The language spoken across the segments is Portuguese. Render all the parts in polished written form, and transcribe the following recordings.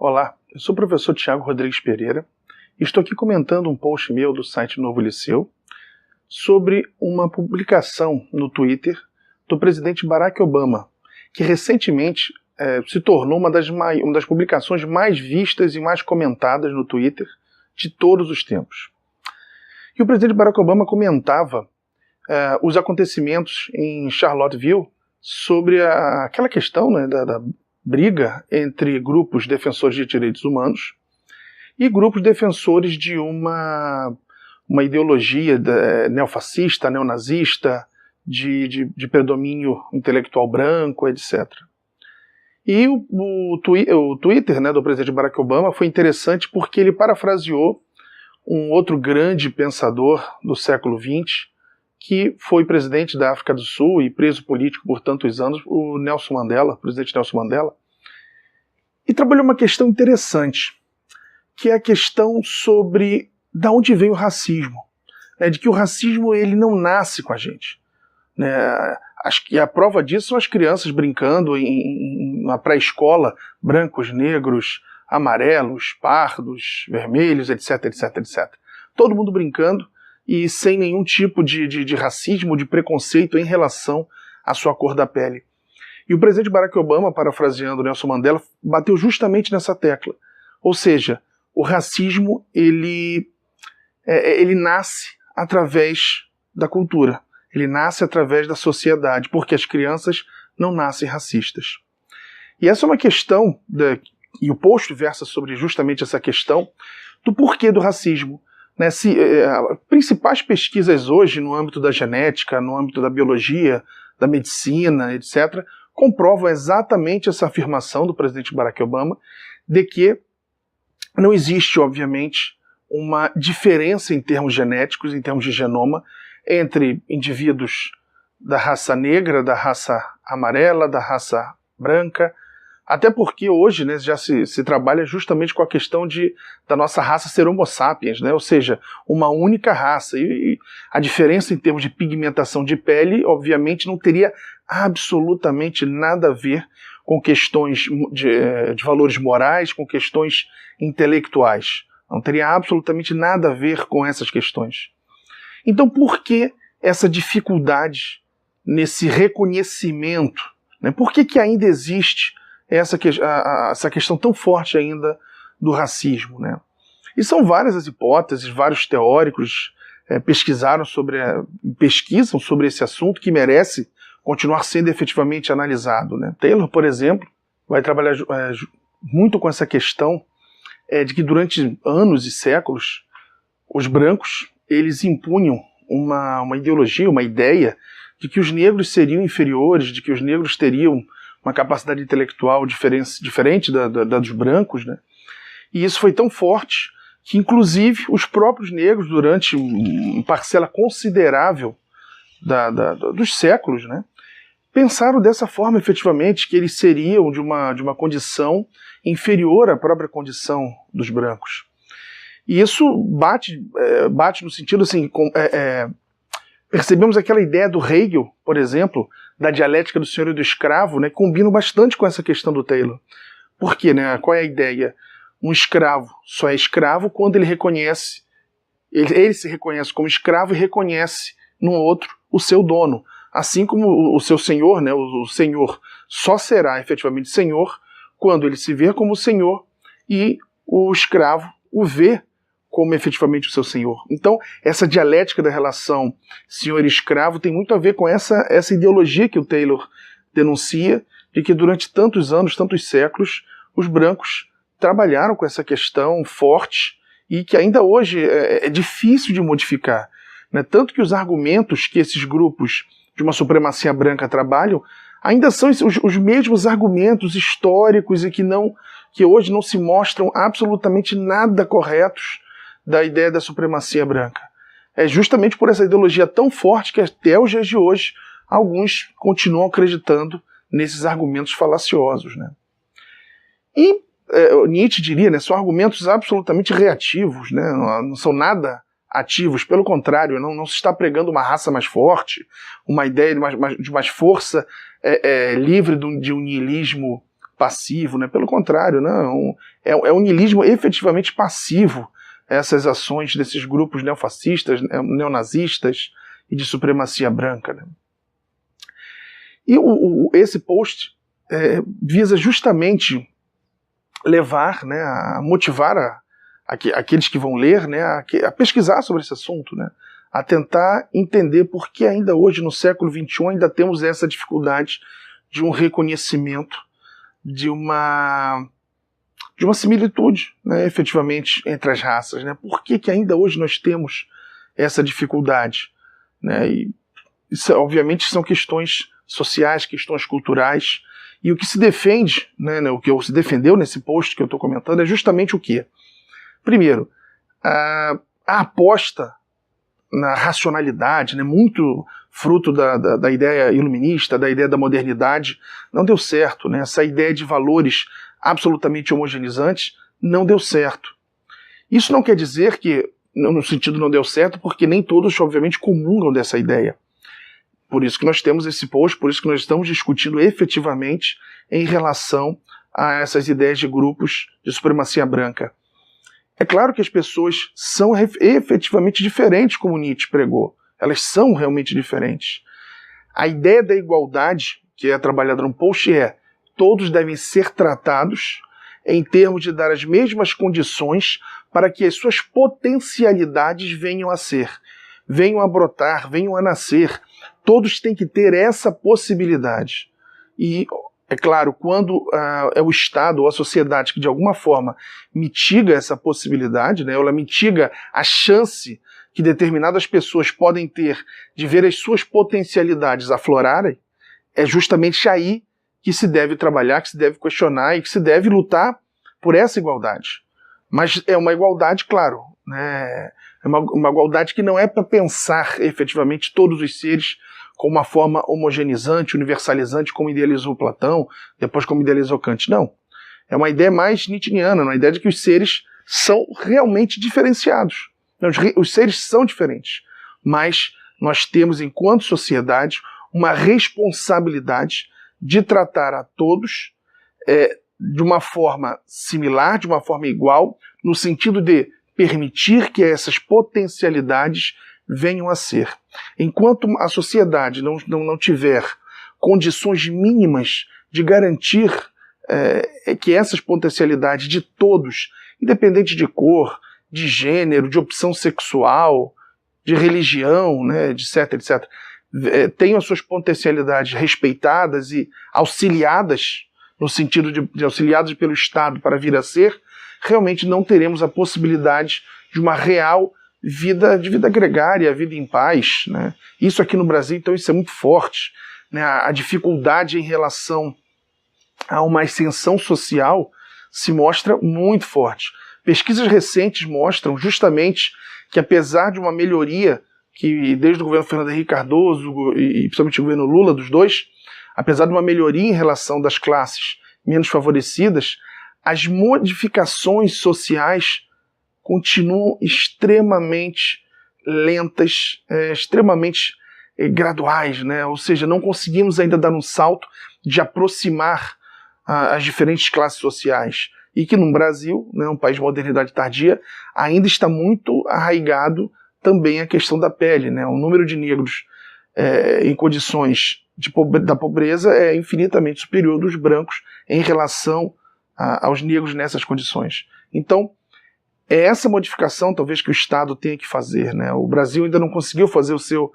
Olá, eu sou o professor Tiago Rodrigues Pereira e estou aqui comentando um post meu do site Novo Liceu sobre uma publicação no Twitter do presidente Barack Obama, que recentemente se tornou uma das publicações mais vistas e mais comentadas no Twitter de todos os tempos. E o presidente Barack Obama comentava os acontecimentos em Charlottesville sobre aquela questão, né, da briga entre grupos defensores de direitos humanos e grupos defensores de uma ideologia neofascista, neonazista, de predomínio intelectual branco, etc. E o Twitter, né, do presidente Barack Obama foi interessante porque ele parafraseou um outro grande pensador do século XX, que foi presidente da África do Sul e preso político por tantos anos, o Nelson Mandela, o presidente Nelson Mandela, e trabalhou uma questão interessante, que é a questão sobre de onde vem o racismo, né, de que o racismo ele não nasce com a gente. Né, a prova disso são as crianças brincando na pré-escola, brancos, negros, amarelos, pardos, vermelhos, etc, etc, etc. Todo mundo brincando e sem nenhum tipo de racismo, de preconceito em relação à sua cor da pele. E o presidente Barack Obama, parafraseando Nelson Mandela, bateu justamente nessa tecla. Ou seja, o racismo ele nasce através da cultura, ele nasce através da sociedade, porque as crianças não nascem racistas. E essa é uma questão, e o post versa sobre justamente essa questão do porquê do racismo. Né, principais pesquisas hoje no âmbito da genética, no âmbito da biologia, da medicina, etc., comprovam exatamente essa afirmação do presidente Barack Obama de que não existe, obviamente, uma diferença em termos genéticos, em termos de genoma, entre indivíduos da raça negra, da raça amarela, da raça branca, até porque hoje, né, já se trabalha justamente com a questão da nossa raça ser homo sapiens, né, ou seja, uma única raça. E a diferença em termos de pigmentação de pele, obviamente, não teria absolutamente nada a ver com questões de valores morais, com questões intelectuais. Não teria absolutamente nada a ver com essas questões. Então, por que essa dificuldade nesse reconhecimento? Né? Por que ainda existe essa questão tão forte ainda do racismo, né? E são várias as hipóteses, vários teóricos pesquisam sobre esse assunto que merece continuar sendo efetivamente analisado, né? Taylor, por exemplo, vai trabalhar muito com essa questão de que durante anos e séculos os brancos eles impunham uma ideologia, uma ideia de que os negros seriam inferiores, de que os negros teriam uma capacidade intelectual diferente da dos brancos, né? E isso foi tão forte que, inclusive, os próprios negros, durante uma parcela considerável dos séculos, né, pensaram dessa forma efetivamente, que eles seriam de uma condição inferior à própria condição dos brancos. E isso bate no sentido assim, percebemos aquela ideia do Hegel, por exemplo, da dialética do senhor e do escravo, né, combinam bastante com essa questão do Taylor. Por quê? Né? Qual é a ideia? Um escravo só é escravo quando ele reconhece, ele se reconhece como escravo e reconhece no outro o seu dono. Assim como o seu senhor, né, o senhor só será efetivamente senhor quando ele se vê como senhor e o escravo o vê como efetivamente o seu senhor. Então, essa dialética da relação senhor e escravo tem muito a ver com essa ideologia que o Taylor denuncia, de que durante tantos anos, tantos séculos, os brancos trabalharam com essa questão forte e que ainda hoje é difícil de modificar. Né? Tanto que os argumentos que esses grupos de uma supremacia branca trabalham ainda são os mesmos argumentos históricos e que hoje não se mostram absolutamente nada corretos da ideia da supremacia branca. É justamente por essa ideologia tão forte que até os dias de hoje alguns continuam acreditando nesses argumentos falaciosos. Né? E Nietzsche diria, né, são argumentos absolutamente reativos, né, não são nada ativos, pelo contrário, não se está pregando uma raça mais forte, uma ideia de mais força livre de um niilismo passivo, né? Pelo contrário, não, é um niilismo efetivamente passivo, essas ações desses grupos neofascistas, neonazistas e de supremacia branca, né? E esse post visa justamente levar, né, a motivar aqueles que vão ler, né, a pesquisar sobre esse assunto, né, a tentar entender por que ainda hoje, no século XXI, ainda temos essa dificuldade de um reconhecimento de uma similitude, né, efetivamente, entre as raças, né? Por que ainda hoje nós temos essa dificuldade, né? E isso, obviamente, são questões sociais, questões culturais, e o que se defende, né, o que se defendeu nesse post que eu estou comentando é justamente o quê? Primeiro, a aposta na racionalidade, né, muito fruto da ideia iluminista, da ideia da modernidade, não deu certo, né? Essa ideia de valores absolutamente homogeneizantes não deu certo. Isso não quer dizer que, no sentido não deu certo, porque nem todos, obviamente, comungam dessa ideia. Por isso que nós temos esse post, por isso que nós estamos discutindo efetivamente em relação a essas ideias de grupos de supremacia branca. É claro que as pessoas são efetivamente diferentes, como Nietzsche pregou. Elas são realmente diferentes. A ideia da igualdade, que é trabalhada no post, todos devem ser tratados em termos de dar as mesmas condições para que as suas potencialidades venham a brotar, venham a nascer. Todos têm que ter essa possibilidade. E, é claro, quando é o Estado ou a sociedade que de alguma forma mitiga essa possibilidade, né, ela mitiga a chance que determinadas pessoas podem ter de ver as suas potencialidades aflorarem, é justamente aí que se deve trabalhar, que se deve questionar e que se deve lutar por essa igualdade. Mas é uma igualdade, claro, né, é uma igualdade que não é para pensar efetivamente todos os seres com uma forma homogeneizante, universalizante, como idealizou Platão, depois como idealizou Kant. Não. É uma ideia mais nietzschiana, uma ideia de que os seres são realmente diferenciados. Os seres são diferentes, mas nós temos, enquanto sociedade, uma responsabilidade de tratar a todos de uma forma similar, de uma forma igual, no sentido de permitir que essas potencialidades venham a ser. Enquanto a sociedade não tiver condições mínimas de garantir que essas potencialidades de todos, independente de cor, de gênero, de opção sexual, de religião, né, etc., tenham as suas potencialidades respeitadas e auxiliadas, no sentido de auxiliadas pelo Estado para vir a ser, realmente não teremos a possibilidade de uma real vida gregária, vida em paz, né? Isso aqui no Brasil, então, isso é muito forte, né? A dificuldade em relação a uma ascensão social se mostra muito forte. Pesquisas recentes mostram justamente que, apesar de uma melhoria que desde o governo Fernando Henrique Cardoso e principalmente o governo Lula, dos dois, apesar de uma melhoria em relação das classes menos favorecidas, as modificações sociais continuam extremamente lentas, extremamente graduais, né? Ou seja, não conseguimos ainda dar um salto de aproximar as diferentes classes sociais. E que no Brasil, né, um país de modernidade tardia, ainda está muito arraigado também a questão da pele, né? O número de negros em condições da pobreza é infinitamente superior dos brancos em relação aos negros nessas condições. Então, é essa modificação talvez que o Estado tenha que fazer, né? O Brasil ainda não conseguiu fazer o seu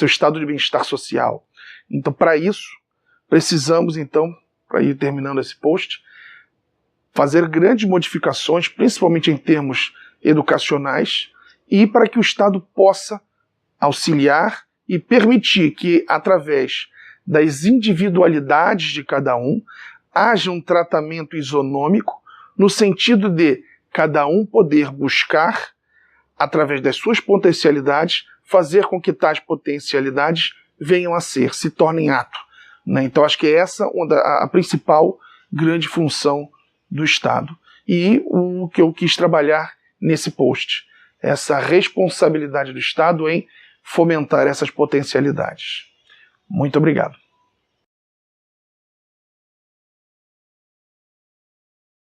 estado de bem-estar social. Então, para isso, precisamos, então, para ir terminando esse post, fazer grandes modificações, principalmente em termos educacionais, e para que o Estado possa auxiliar e permitir que, através das individualidades de cada um, haja um tratamento isonômico, no sentido de cada um poder buscar, através das suas potencialidades, fazer com que tais potencialidades venham a ser, se tornem ato, né? Então acho que é essa a principal grande função do Estado. E o que eu quis trabalhar nesse post, essa responsabilidade do Estado em fomentar essas potencialidades. Muito obrigado.